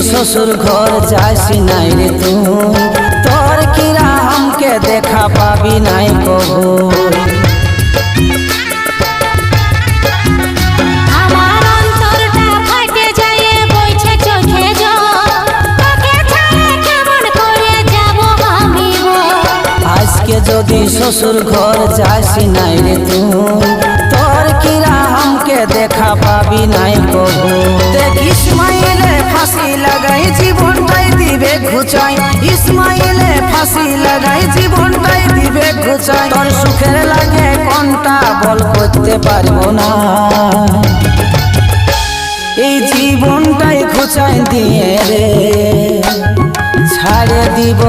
শ্বশুর ঘর যাস নাই রে তুই, তোর কিরা हमके দেখা পাবি নাই কবু। যদি শ্বশুর ঘর যাস নাই রে তুই, তোর কিরা हमके দেখা পাবি নাই কবু। দেখ ইসমাইলে ফাঁসি লাগাই জীবনটাই দিবে ঘুচাই, ইসমাইলে ফাঁসি লাগাই জীবনটাই দিবে ঘুচাই। তোর সুখের লাগে কোনটা বল করতে পারবো না, এই জীবনটাই ঘুচাই দিয়ে রে ছাড়ে দিব